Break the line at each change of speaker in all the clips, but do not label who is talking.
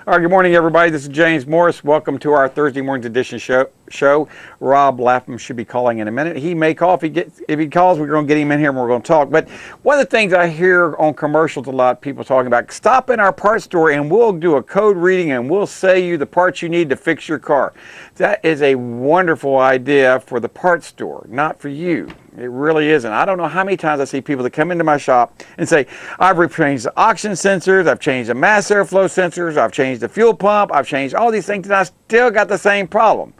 All right, good morning, everybody. This is James Morris. Welcome to our Thursday morning edition show. Rob Lapham should be calling in a minute. He may call. If he calls, we're going to get him in here and we're going to talk. But one of the things I hear on commercials a lot, people talking about, stop in our parts store and we'll do a code reading and we'll sell you the parts you need to fix your car. That is a wonderful idea for the parts store, not for you. It really isn't. I don't know how many times I see people that come into my shop and say, I've changed the oxygen sensors, I've changed the mass airflow sensors, I've changed the fuel pump, I've changed all these things, and I still got the same problem.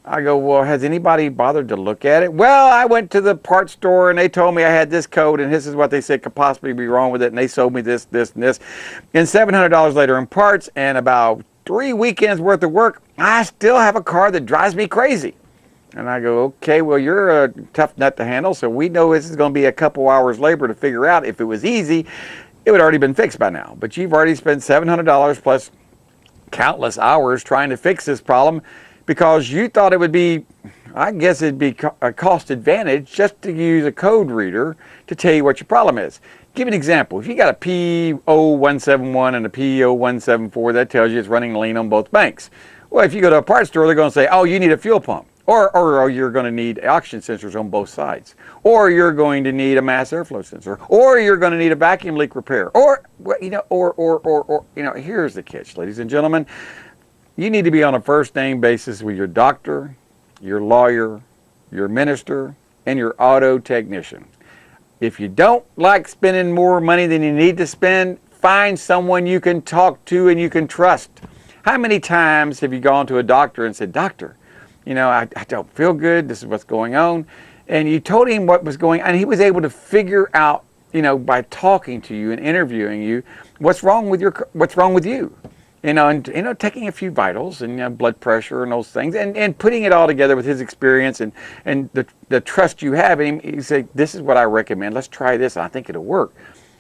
I go, well, has anybody bothered to look at it? Well, I went to the parts store and they told me I had this code and this is what they said could possibly be wrong with it, and they sold me this, this, and this. And $700 later in parts and about 3 weekends worth of work, I still have a car that drives me crazy. And I go, okay, well, you're a tough nut to handle, so we know this is going to be a couple hours labor to figure out. If it was easy, it would have already been fixed by now. But you've already spent $700 plus countless hours trying to fix this problem because you thought it would be, I guess it'd be a cost advantage just to use a code reader to tell you what your problem is. Give an example. If you got a P0171 and a P0174, that tells you it's running lean on both banks. Well, if you go to a parts store, they're going to say, oh, you need a fuel pump. Or you're going to need oxygen sensors on both sides. Or you're going to need a mass airflow sensor. Or you're going to need a vacuum leak repair. Or here's the catch, ladies and gentlemen. You need to be on a first name basis with your doctor, your lawyer, your minister, and your auto technician. If you don't like spending more money than you need to spend, find someone you can talk to and you can trust. How many times have you gone to a doctor and said, doctor, I don't feel good, this is what's going on, and you told him what was going on, and he was able to figure out, by talking to you and interviewing you, what's wrong with you, and taking a few vitals and blood pressure and those things, and putting it all together with his experience and the trust you have in him. You say, this is what I recommend, let's try this, I think it'll work.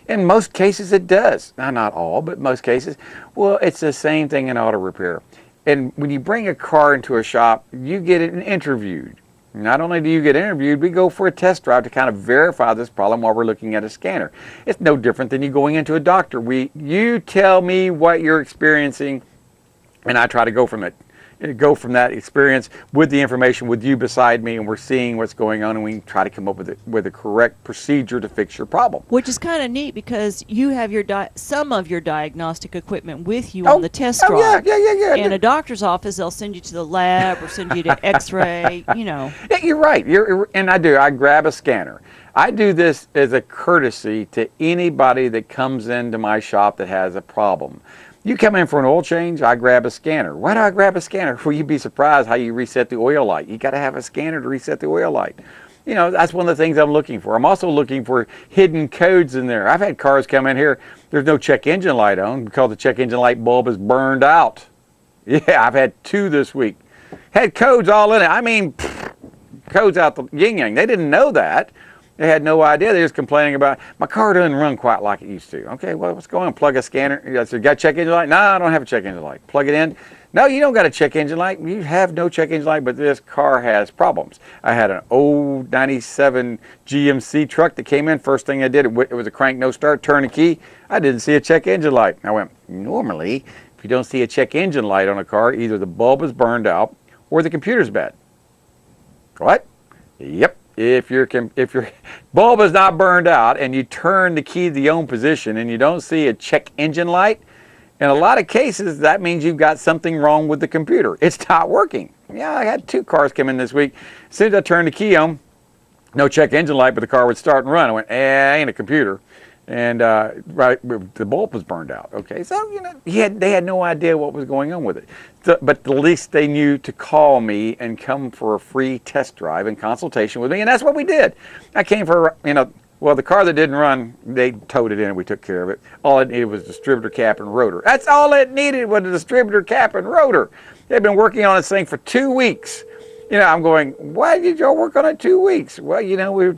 In most cases it does, not all, but most cases. Well, it's the same thing in auto repair. And when you bring a car into a shop, you get it interviewed. Not only do you get interviewed, we go for a test drive to kind of verify this problem while we're looking at a scanner. It's no different than you going into a doctor. You tell me what you're experiencing, and I try to go from that experience with the information with you beside me, and we're seeing what's going on, and we try to come up with a correct procedure to fix your problem.
Which is kind of neat because you have some of your diagnostic equipment with you on the test drive.
Yeah.
In a doctor's office, they'll send you to the lab or send you to X-ray. Yeah,
you're right. And I grab a scanner. I do this as a courtesy to anybody that comes into my shop that has a problem. You come in for an oil change, I grab a scanner. Why do I grab a scanner? Well, you'd be surprised how you reset the oil light. You got to have a scanner to reset the oil light. That's one of the things I'm looking for. I'm also looking for hidden codes in there. I've had cars come in here, there's no check engine light on because the check engine light bulb is burned out. Yeah, I've had 2 this week. Had codes all in it. I mean, codes out the yin-yang. They didn't know that. They had no idea. They were just complaining about, my car doesn't run quite like it used to. Okay, well, what's going on? Plug a scanner. I said, got a check engine light? No, I don't have a check engine light. Plug it in. No, you don't got a check engine light. You have no check engine light, but this car has problems. I had an old 97 GMC truck that came in. First thing I did, it was a crank no start, turn the key. I didn't see a check engine light. I went, normally, if you don't see a check engine light on a car, either the bulb is burned out or the computer's bad. What? Yep. If your bulb is not burned out and you turn the key to the on position and you don't see a check engine light, in a lot of cases that means you've got something wrong with the computer. It's not working. Yeah, I had 2 cars come in this week. As soon as I turned the key on, no check engine light, but the car would start and run. I went, ain't a computer. And the bulb was burned out. Okay, so they had no idea what was going on with it. But at least they knew to call me and come for a free test drive and consultation with me, and that's what we did. I came for the car that didn't run, they towed it in and we took care of it. All it needed was distributor cap and rotor. That's all it needed was a distributor cap and rotor. They've been working on this thing for 2 weeks. I'm going, why did y'all work on it 2 weeks? Well, we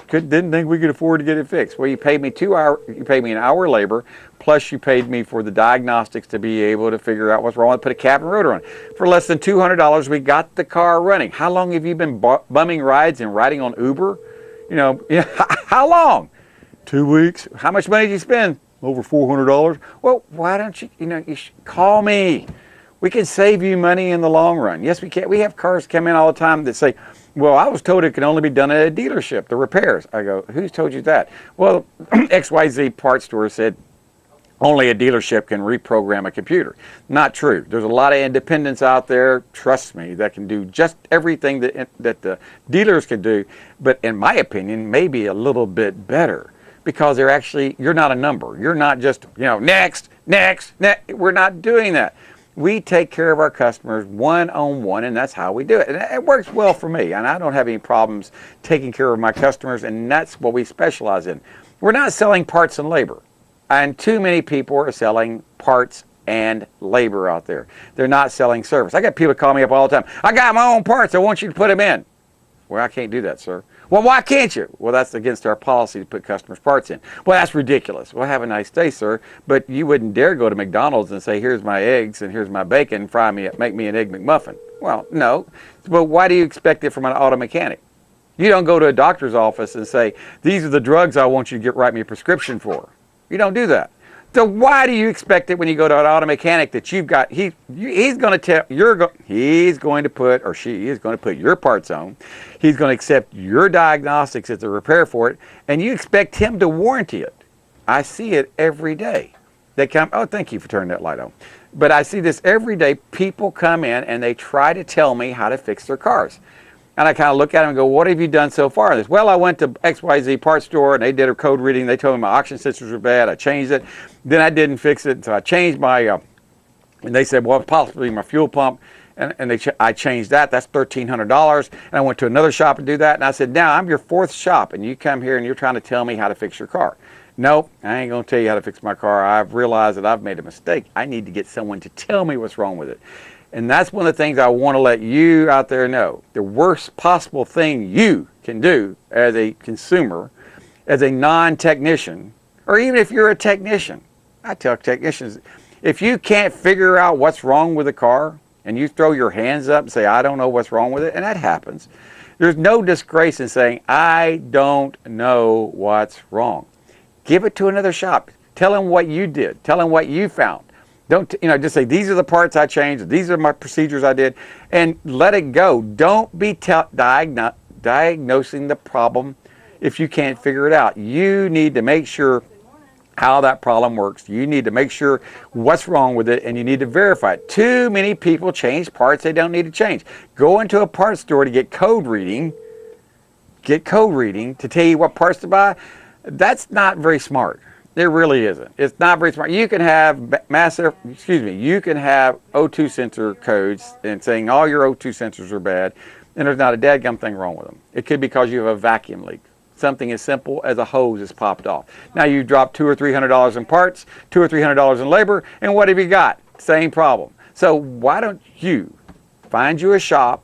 didn't think we could afford to get it fixed. Well, you paid me an hour labor, plus you paid me for the diagnostics to be able to figure out what's wrong and put a cap and rotor on. For less than $200, we got the car running. How long have you been bumming rides and riding on Uber? How long? 2 weeks. How much money did you spend? over $400. Well, why don't you, call me. We can save you money in the long run. Yes, we can. We have cars come in all the time that say, well, I was told it can only be done at a dealership, the repairs. I go, who's told you that? Well, XYZ parts store said only a dealership can reprogram a computer. Not true. There's a lot of independents out there, trust me, that can do just everything that the dealers can do, but in my opinion, maybe a little bit better, because you're not a number. You're not just, next. We're not doing that. We take care of our customers one-on-one, and that's how we do it. And it works well for me, and I don't have any problems taking care of my customers, and that's what we specialize in. We're not selling parts and labor, and too many people are selling parts and labor out there. They're not selling service. I got people call me up all the time. I got my own parts. I want you to put them in. Well, I can't do that, sir. Well, why can't you? Well, that's against our policy to put customers' parts in. Well, that's ridiculous. Well, have a nice day, sir. But you wouldn't dare go to McDonald's and say, here's my eggs and here's my bacon, make me an Egg McMuffin. Well, no. But why do you expect it from an auto mechanic? You don't go to a doctor's office and say, these are the drugs I want you to write me a prescription for. You don't do that. So why do you expect it when you go to an auto mechanic that he's going to put, or she is going to put your parts on. He's going to accept your diagnostics as a repair for it, and you expect him to warranty it. I see it every day. They come, oh, thank you for turning that light on. But I see this every day. People come in and they try to tell me how to fix their cars. And I kind of look at them and go, what have you done so far? This, well, I went to XYZ parts store and they did a code reading. They told me my oxygen sensors were bad. I changed it. Then I didn't fix it. So I changed my, and they said, well, possibly my fuel pump. And I changed that. That's $1,300. And I went to another shop and do that. And I said, now I'm your fourth shop and you come here and you're trying to tell me how to fix your car. Nope, I ain't going to tell you how to fix my car. I've realized that I've made a mistake. I need to get someone to tell me what's wrong with it. And that's one of the things I want to let you out there know. The worst possible thing you can do as a consumer, as a non-technician, or even if you're a technician. I tell technicians, if you can't figure out what's wrong with a car and you throw your hands up and say, I don't know what's wrong with it, and that happens, there's no disgrace in saying, I don't know what's wrong. Give it to another shop. Tell them what you did. Tell them what you found. Don't, just say, these are the parts I changed, these are my procedures I did, and let it go. Don't be diagnosing the problem if you can't figure it out. You need to make sure how that problem works. You need to make sure what's wrong with it, and you need to verify it. Too many people change parts they don't need to change. Go into a parts store to get code reading to tell you what parts to buy. That's not very smart. It really isn't. It's not very smart. You can have you can have O2 sensor codes and saying all your O2 sensors are bad, and there's not a dadgum thing wrong with them. It could be because you have a vacuum leak. Something as simple as a hose is popped off. Now you dropped $200 or $300 in parts, $200 or $300 in labor, and what have you got? Same problem. So why don't you find you a shop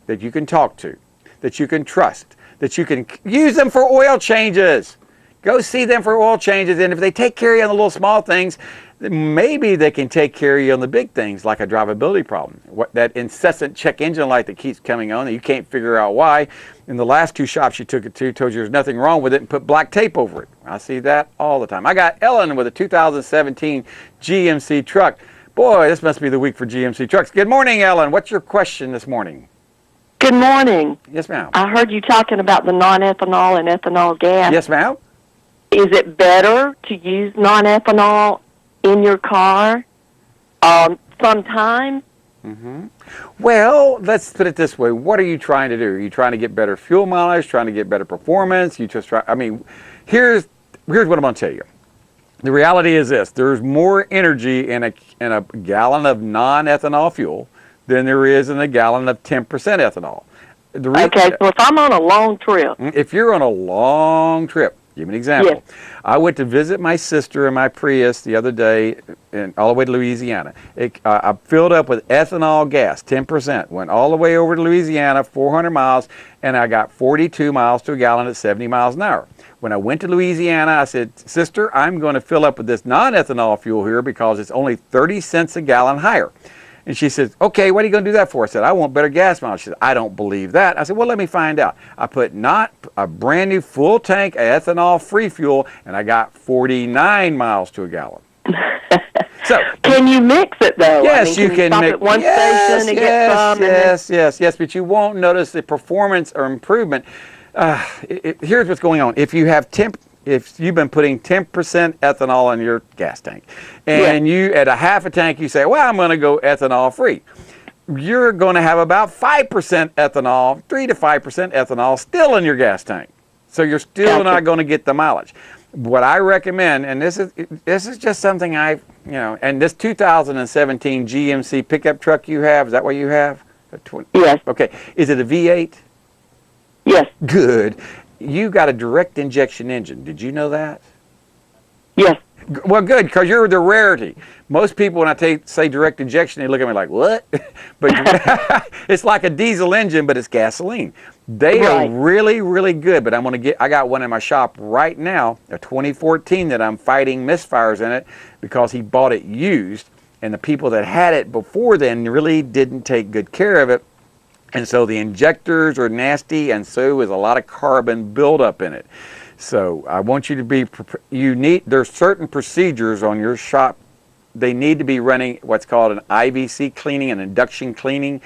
that you can talk to, that you can trust, that you can use them for oil changes. Go see them for oil changes, and if they take care of you on the little small things, maybe they can take care of you on the big things, like a drivability problem. That incessant check engine light that keeps coming on, and you can't figure out why. In the last two shops you took it to, told you there's nothing wrong with it, and put black tape over it. I see that all the time. I got Ellen with a 2017 GMC truck. Boy, this must be the week for GMC trucks. Good morning, Ellen. What's your question this morning?
Good morning.
Yes, ma'am.
I heard you talking about the non-ethanol and ethanol gas.
Yes, ma'am.
Is it better to use non-ethanol in your car sometimes?
Mm-hmm. Well, let's put it this way. What are you trying to do? Are you trying to get better fuel mileage, trying to get better performance? Here's what I'm going to tell you. The reality is this. There's more energy in a gallon of non-ethanol fuel than there is in a gallon of 10% ethanol.
Okay, so if I'm on a long trip.
If you're on a long trip, give me an example.
Yes.
I went to visit my sister in my Prius the other day, all the way to Louisiana. I filled up with ethanol gas, 10%. Went all the way over to Louisiana, 400 miles, and I got 42 miles to a gallon at 70 miles an hour. When I went to Louisiana, I said, sister, I'm going to fill up with this non-ethanol fuel here because it's only 30 cents a gallon higher. And she says, okay, what are you going to do that for? I said, I want better gas mileage. She said, I don't believe that. I said, well, let me find out. I put not a brand new full tank ethanol-free fuel, and I got 49 miles to a gallon. So,
can you mix it though?
Yes,
you can stop
mix
at one station and get some.
Yes, but you won't notice the performance or improvement. Here's what's going on. If you've been putting 10% ethanol in your gas tank, and you at a half a tank, you say, well, I'm going to go ethanol free. You're going to have about 5% ethanol, 3 to 5% ethanol still in your gas tank. So you're still not going to get the mileage. What I recommend, and this is just something and this 2017 GMC pickup truck you have, is that what you have?
Yes.
Okay. Is it a V8?
Yes.
Good. You got a direct injection engine. Did you know that?
Yes.
Well, good, because you're the rarity. Most people, when I say direct injection, they look at me like, what? But it's like a diesel engine, but it's gasoline. They are really, really good, but I got one in my shop right now, a 2014, that I'm fighting misfires in it because he bought it used, and the people that had it before then really didn't take good care of it. And so the injectors are nasty, and so is a lot of carbon buildup in it. So I want you to be, there's certain procedures on your shop. They need to be running what's called an IVC cleaning, an induction cleaning,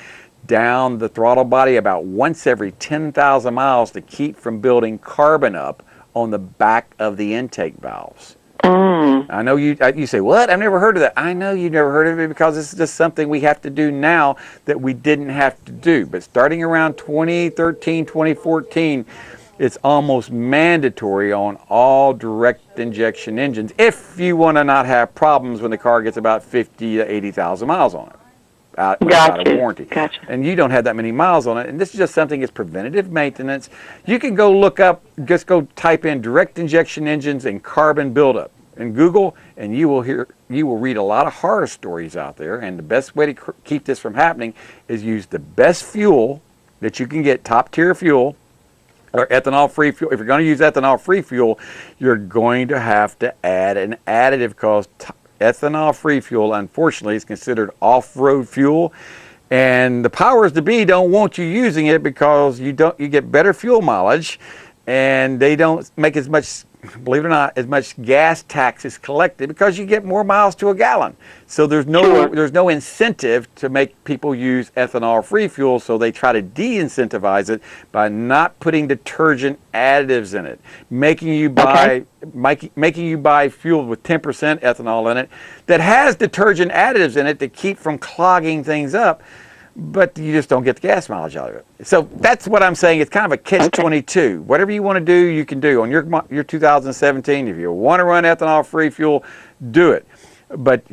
down the throttle body about once every 10,000 miles to keep from building carbon up on the back of the intake valves. I know you say, what? I've never heard of that. I know you've never heard of it because this is just something we have to do now that we didn't have to do. But starting around 2013, 2014, it's almost mandatory on all direct injection engines if you want to not have problems when the car gets about 50 to 80,000 miles on it. Out of warranty.
Gotcha.
And you don't have that many miles on it. And this is just something that's preventative maintenance. You can go look up, just go type in direct injection engines and carbon buildup in Google, and you will read a lot of horror stories out there. And the best way to keep this from happening is use the best fuel that you can get, top tier fuel, or ethanol-free fuel. If you're going to use ethanol-free fuel, you're going to have to add an additive because ethanol-free fuel, unfortunately, is considered off-road fuel, and the powers to be don't want you using it because you get better fuel mileage, and they don't make as much, believe it or not, as much gas taxes collected because you get more miles to a gallon. So there's no incentive to make people use ethanol-free fuel, so they try to de-incentivize it by not putting detergent additives in it, making you buy fuel with 10% ethanol in it that has detergent additives in it to keep from clogging things up, but you just don't get the gas mileage out of it. So that's what I'm saying. It's kind of a catch-22. Whatever you want to do, you can do. On your 2017, if you want to run ethanol-free fuel, do it. But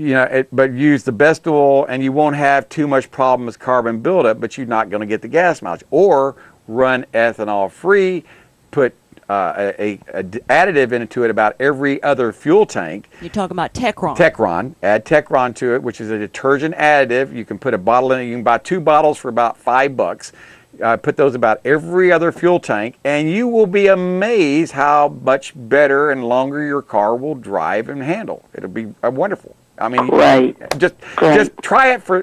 but use the best oil, and you won't have too much problem with carbon buildup, but you're not going to get the gas mileage. Or run ethanol-free, put a additive into it about every other fuel tank.
You're talking about Techron.
Techron. Add Techron to it, which is a detergent additive. You can put a bottle in it. You can buy 2 bottles for about $5. Put those about every other fuel tank, and you will be amazed how much better and longer your car will drive and handle. It'll be wonderful. I mean, just try it for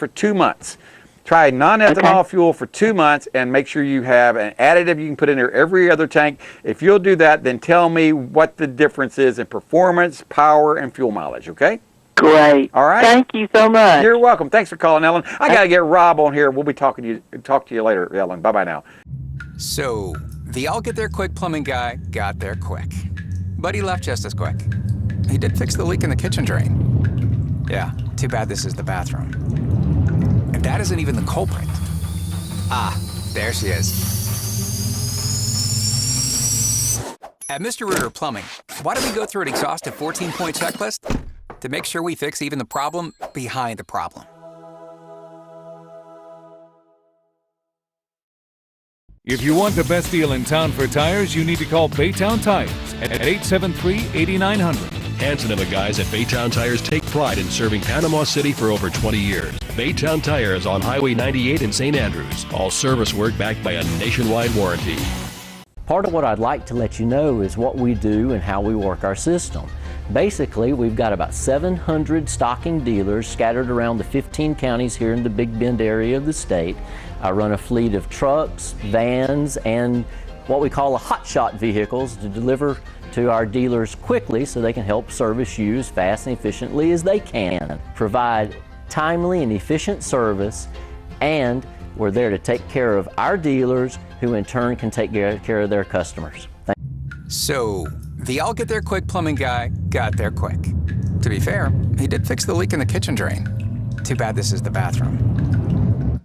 2 months. Try non-ethanol fuel for 2 months and make sure you have an additive you can put in there every other tank. If you'll do that, then tell me what the difference is in performance, power, and fuel mileage, okay?
Great.
All right.
Thank you so much.
You're welcome. Thanks for calling, Ellen. I got to get Rob on here. We'll be talk to you later, Ellen. Bye-bye now.
So, the I'll get there quick plumbing guy got there quick. But he left just as quick. He did fix the leak in the kitchen drain. Yeah, too bad this is the bathroom. And that isn't even the culprit. Ah, there she is. At Mr. Rooter Plumbing, why don't we go through an exhaustive 14-point checklist to make sure we fix even the problem behind the problem?
If you want the best deal in town for tires, you need to call Baytown Tires at 873-8900.
Hanson and the guys at Baytown Tires take pride in serving Panama City for over 20 years. Baytown Tires on Highway 98 in St. Andrews. All service work backed by a nationwide warranty.
Part of what I'd like to let you know is what we do and how we work our system. Basically, we've got about 700 stocking dealers scattered around the 15 counties here in the Big Bend area of the state. I run a fleet of trucks, vans, and what we call a hotshot vehicles to deliver to our dealers quickly so they can help service you as fast and efficiently as they can. Provide timely and efficient service, and we're there to take care of our dealers, who in turn can take care of their customers.
So, the I'll get there quick plumbing guy got there quick. To be fair, he did fix the leak in the kitchen drain. Too bad this is the bathroom.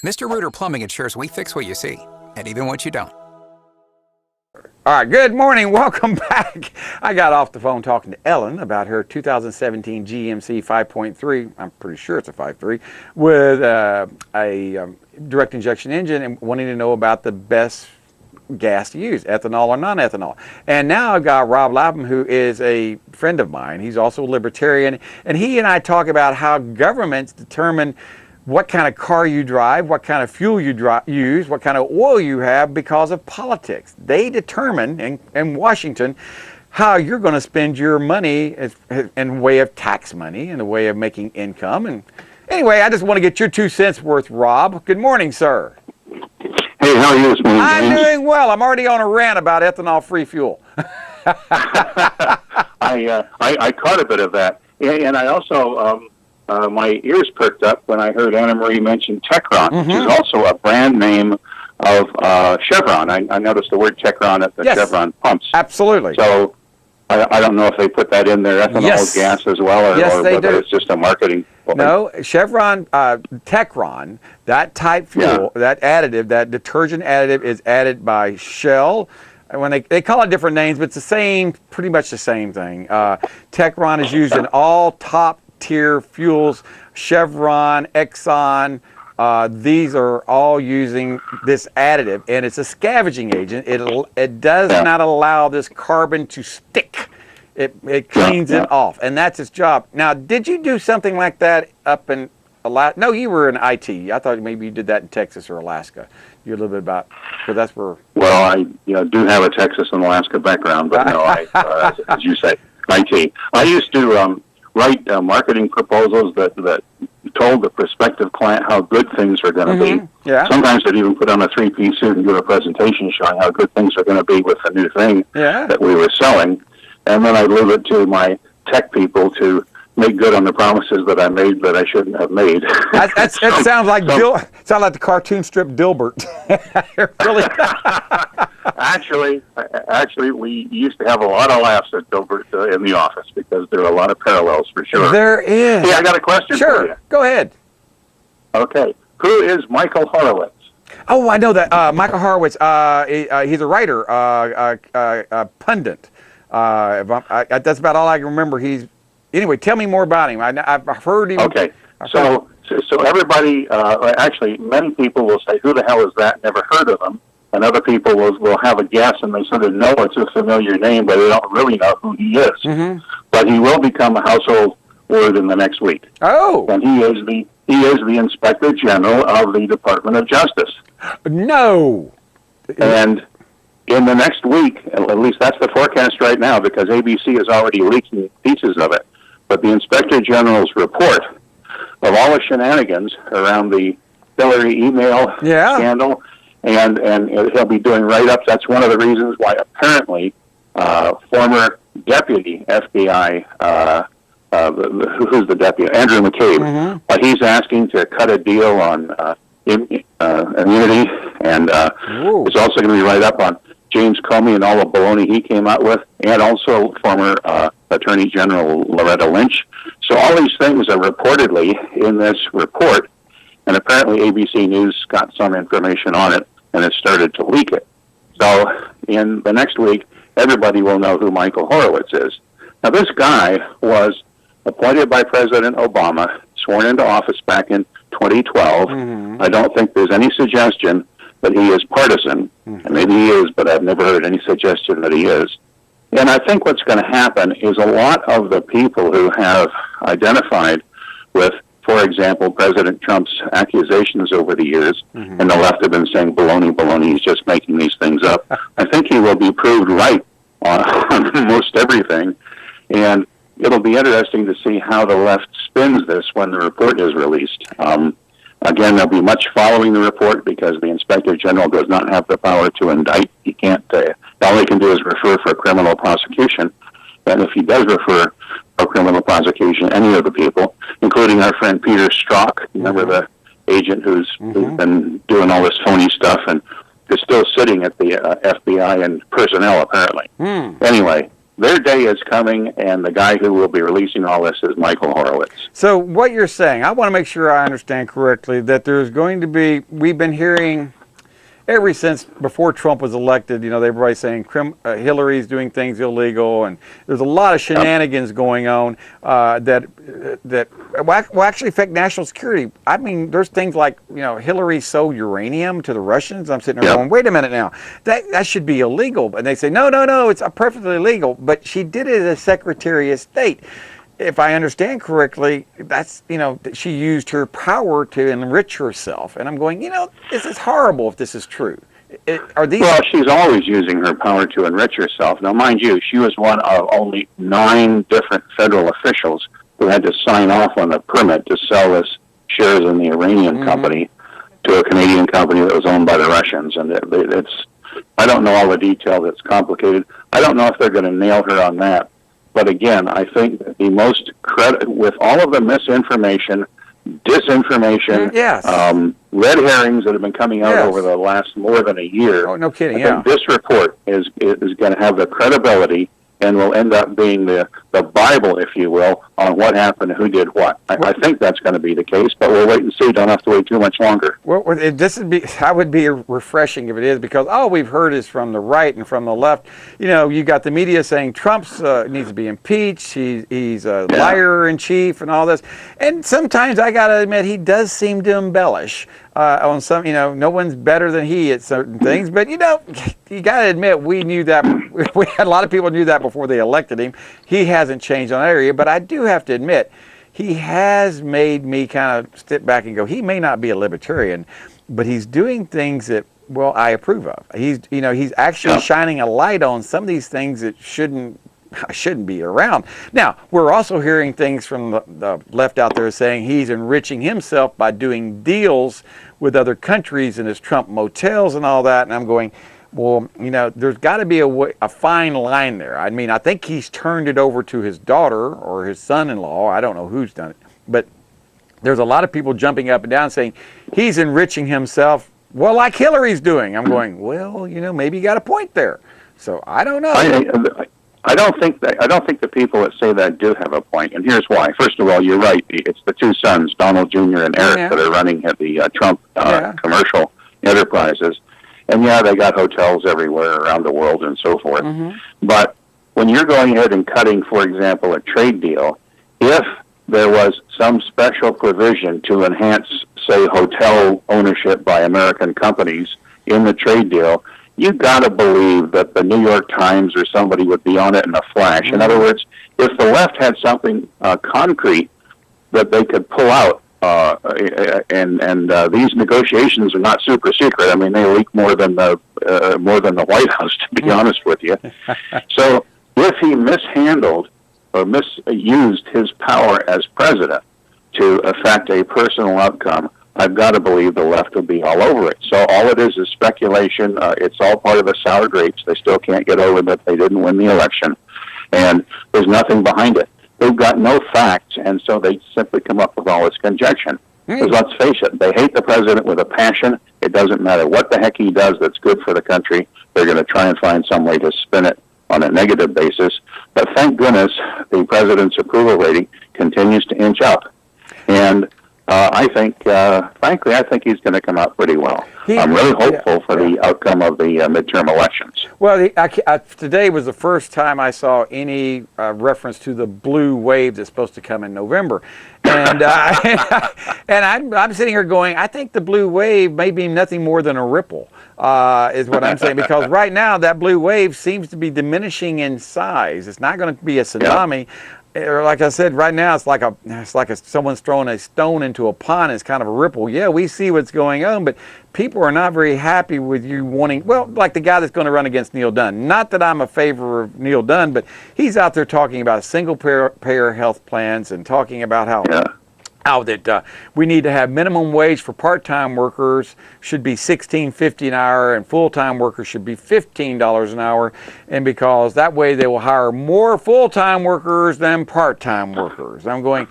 Mr. Reuter Plumbing ensures we fix what you see, and even what you don't.
All right, good morning. Welcome back. I got off the phone talking to Ellen about her 2017 GMC 5.3. I'm pretty sure it's a 5.3 with a direct injection engine, and wanting to know about the best gas to use, ethanol or non-ethanol. And now I've got Rob Lapham, who is a friend of mine. He's also a libertarian, and he and I talk about how governments determine what kind of car you drive, what kind of fuel you use, what kind of oil you have because of politics. They determine in Washington how you're going to spend your money in way of tax money, in a way of making income. And anyway, I just want to get your 2 cents worth, Rob. Good morning, sir.
Hey, how are you this morning, James?
I'm doing well. I'm already on a rant about ethanol-free fuel.
I caught a bit of that, and I also my ears perked up when I heard Anna Marie mention Techron, which is also a brand name of Chevron. I noticed the word Techron at the Chevron pumps.
Absolutely.
So I don't know if they put that in their ethanol gas as well, or whether it's just a marketing.
No, Chevron, Techron, that type fuel, that additive, that detergent additive is added by Shell. When they call it different names, but it's the same, pretty much the same thing. Techron is used in all top tier fuels. Chevron, Exxon, these are all using this additive, and it's a scavenging agent. It does not allow this carbon to stick. It cleans it off, and that's its job. Now, did you do something like that up in Alaska? No, you were in IT. I thought maybe you did that in Texas or Alaska. You're a little bit about, because that's where.
Well, I do have a Texas and Alaska background, but no, as you say, IT. I used to write marketing proposals that told the prospective client how good things are going to be.
Yeah.
Sometimes I'd even put on a three-piece suit and do a presentation showing how good things are going to be with the new thing that we were selling. And then I'd leave it to my tech people to make good on the promises that I made that I shouldn't have made.
It sounds like the cartoon strip Dilbert. Really.
Actually, we used to have a lot of laughs at Dilbert in the office because there are a lot of parallels for sure.
There is.
Hey, I got a question for you.
Go ahead.
Okay. Who is Michael Horowitz?
Oh, I know that. Michael Horowitz, he's a writer, pundit. That's about all I can remember. Anyway, tell me more about him. I've heard him.
Okay. So everybody, actually, many people will say, "Who the hell is that?" Never heard of him. And other people will have a guess, and they sort of know it's a familiar name, but they don't really know who he is. But he will become a household word in the next week.
Oh.
And he is the Inspector General of the Department of Justice.
No.
And in the next week, at least that's the forecast right now, because ABC is already leaking pieces of it. But the Inspector General's report of all the shenanigans around the Hillary email scandal, and he'll be doing write-ups. That's one of the reasons why apparently former deputy FBI, who's the deputy? Andrew McCabe. But he's asking to cut a deal on immunity, and it's also going to be write-up on James Comey and all the baloney he came out with, and also former Attorney General Loretta Lynch. So all these things are reportedly in this report, and apparently ABC News got some information on it, and it started to leak it. So in the next week, everybody will know who Michael Horowitz is. Now, this guy was appointed by President Obama, sworn into office back in 2012. I don't think there's any suggestion that he is partisan, and maybe he is, but I've never heard any suggestion that he is. And I think what's going to happen is a lot of the people who have identified with, for example, President Trump's accusations over the years, and the left have been saying, baloney, he's just making these things up. I think he will be proved right on most everything. And it'll be interesting to see how the left spins this when the report is released. Again, there'll be much following the report because the Inspector General does not have the power to indict. He can't. All he can do is refer for criminal prosecution. And if he does refer for criminal prosecution, any of the people, including our friend Peter Strzok, remember the agent who's been doing all this phony stuff and is still sitting at the FBI and personnel, apparently. Anyway, their day is coming, and the guy who will be releasing all this is Michael Horowitz.
So what you're saying, I want to make sure I understand correctly, that there's going to be, we've been hearing ever since before Trump was elected, everybody's saying Hillary's doing things illegal, and there's a lot of shenanigans going on that will actually affect national security. I mean, there's things like, Hillary sold uranium to the Russians. I'm sitting there going, wait a minute now, that should be illegal. And they say, no, it's perfectly legal. But she did it as Secretary of State. If I understand correctly, that's, she used her power to enrich herself. And I'm going, this is horrible if this is true. Well,
she's always using her power to enrich herself. Now, mind you, she was one of only 9 different federal officials who had to sign off on a permit to sell this shares in the Iranian company to a Canadian company that was owned by the Russians. And I don't know all the details. It's complicated. I don't know if they're going to nail her on that. But again, I think that the most with all of the misinformation, disinformation, red herrings that have been coming out over the last more than a year.
Oh, no kidding!
I think this report is going to have the credibility and will end up being the Bible, if you will, on what happened, who did what. I think that's going to be the case, but we'll wait and see. Don't have to wait too much longer.
Well, that would be refreshing if it is, because all we've heard is from the right and from the left. You got the media saying Trump's needs to be impeached. He's a liar in chief and all this. And sometimes I got to admit he does seem to embellish on some. No one's better than he at certain things. But you got to admit we knew that. We had a lot of people knew that before they elected him. He hasn't changed on that area, but I do have to admit, he has made me kind of step back and go, he may not be a libertarian, but he's doing things that, I approve of. He's actually shining a light on some of these things that shouldn't be around. Now, we're also hearing things from the left out there saying he's enriching himself by doing deals with other countries and his Trump motels and all that, and I'm going, well, there's got to be a fine line there. I mean, I think he's turned it over to his daughter or his son-in-law. I don't know who's done it. But there's a lot of people jumping up and down saying he's enriching himself, like Hillary's doing. I'm going, maybe you got a point there. So I don't know.
I don't think the people that say that do have a point, and here's why. First of all, you're right. It's the 2 sons, Donald Jr. and Eric, that are running the Trump commercial enterprises. And they got hotels everywhere around the world and so forth. But when you're going ahead and cutting, for example, a trade deal, if there was some special provision to enhance, say, hotel ownership by American companies in the trade deal, you've got to believe that the New York Times or somebody would be on it in a flash. In other words, if the left had something concrete that they could pull out, and these negotiations are not super secret. I mean, they leak more than the White House, to be honest with you. So, if he mishandled or misused his power as president to affect a personal outcome, I've got to believe the left will be all over it. So all it is speculation. It's all part of the sour grapes. They still can't get over that they didn't win the election, and there's nothing behind it. They've got no facts, and so they simply come up with all this conjecture. Because let's face it, they hate the president with a passion. It doesn't matter what the heck he does that's good for the country. They're going to try and find some way to spin it on a negative basis. But thank goodness the president's approval rating continues to inch up. And I think, frankly, I think he's going to come out pretty well. I'm really hopeful for the outcome of the midterm elections.
Well, today was the first time I saw any reference to the blue wave that's supposed to come in November. And I'm sitting here going, I think the blue wave may be nothing more than a ripple, is what I'm saying. Because right now, that blue wave seems to be diminishing in size. It's not going to be a tsunami. or like I said, right now it's like someone's throwing a stone into a pond. It's kind of a ripple. Yeah, we see what's going on, but people are not very happy with you wanting, well, like the guy that's going to run against Neil Dunn. Not that I'm a favor of Neil Dunn, but he's out there talking about single payer health plans and talking about how that we need to have minimum wage for part-time workers should be $16.50 an hour, and full-time workers should be $15 an hour, and because that way they will hire more full-time workers than part-time workers. I'm going,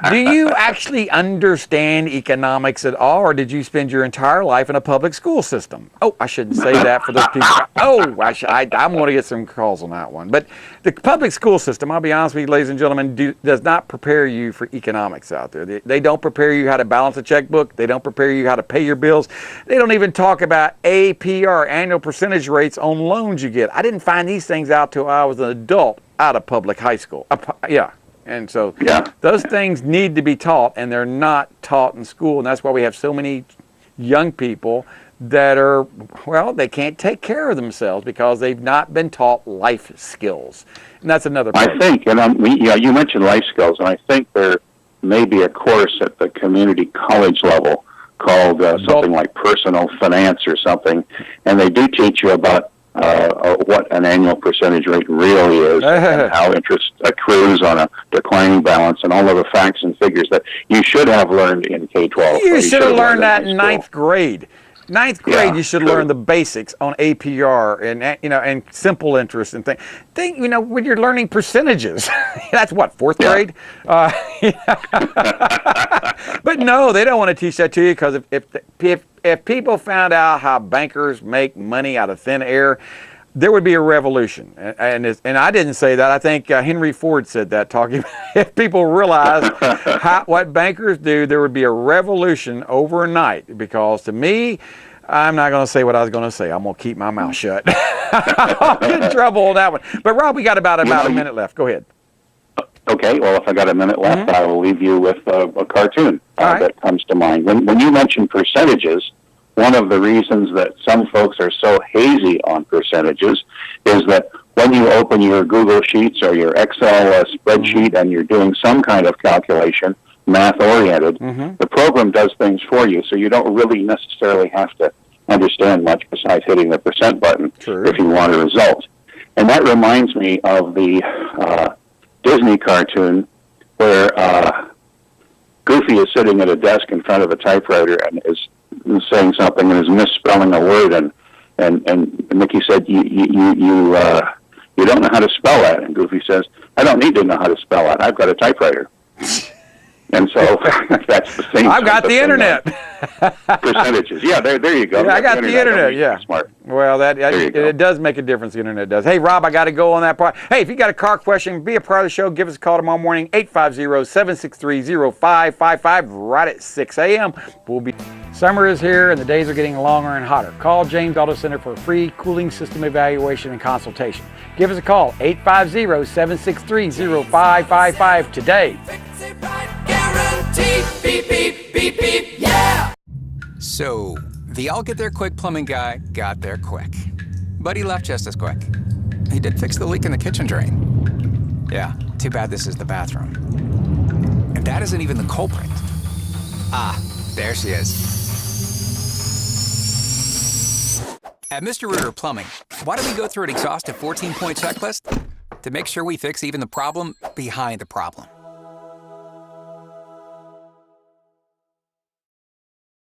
do you actually understand economics at all, or did you spend your entire life in a public school system? Oh, I shouldn't say that for those people. Oh, I'm going to get some calls on that one. But the public school system, I'll be honest with you, ladies and gentlemen, does not prepare you for economics out there. They don't prepare you how to balance a checkbook. They don't prepare you how to pay your bills. They don't even talk about APR, annual percentage rates on loans you get. I didn't find these things out till I was an adult out of public high school. And so those things need to be taught, and they're not taught in school. And that's why we have so many young people that are, well, they can't take care of themselves because they've not been taught life skills. And that's another problem.
I think, and you mentioned life skills, and I think there may be a course at the community college level called something like personal finance or something, and they do teach you about what an annual percentage rate really is and how interest accrues on a declining balance and all of the facts and figures that you should have learned in K-12.
You should have learned that in ninth grade. Ninth grade, you should learn the basics on APR and simple interest and things. When you're learning percentages, that's what, fourth grade? But no, they don't want to teach that to you, because if people found out how bankers make money out of thin air, there would be a revolution. And I didn't say that. I think Henry Ford said that, talking about if people realized what bankers do, there would be a revolution overnight. Because to me, I'm not going to say what I was going to say. I'm going to keep my mouth shut. I'll get in trouble on that one. But Rob, we got about a minute left. Go ahead.
Okay, well, if I got a minute left, I will leave you with a cartoon that comes to mind. When you mention percentages, one of the reasons that some folks are so hazy on percentages is that when you open your Google Sheets or your Excel spreadsheet and you're doing some kind of calculation, math-oriented, the program does things for you, so you don't really necessarily have to understand much besides hitting the percent button if you want a result. And that reminds me of the Disney cartoon where Goofy is sitting at a desk in front of a typewriter and is saying something and is misspelling a word, and Mickey said, you don't know how to spell that. And Goofy says, I don't need to know how to spell that. I've got a typewriter. And so that's the same.
I've got the internet.
Percentages. Yeah, there you go.
Yeah, I got the internet. Yeah.
Smart.
Well, it does make a difference. The internet does. Hey, Rob, I got to go on that part. Hey, if you got a car question, be a part of the show. Give us a call tomorrow morning, 850-763-0555, right at 6 a.m. Summer is here and the days are getting longer and hotter. Call James Auto Center for a free cooling system evaluation and consultation. Give us a call, 850-763-0555 today.
Beep, beep, beep, beep, yeah!
So, the I'll get there quick plumbing guy got there quick. But he left just as quick. He did fix the leak in the kitchen drain. Yeah, too bad this is the bathroom. And that isn't even the culprit. Ah, there she is. At Mr. Rooter Plumbing, why do we go through an exhaustive 14-point checklist? To make sure we fix even the problem behind the problem.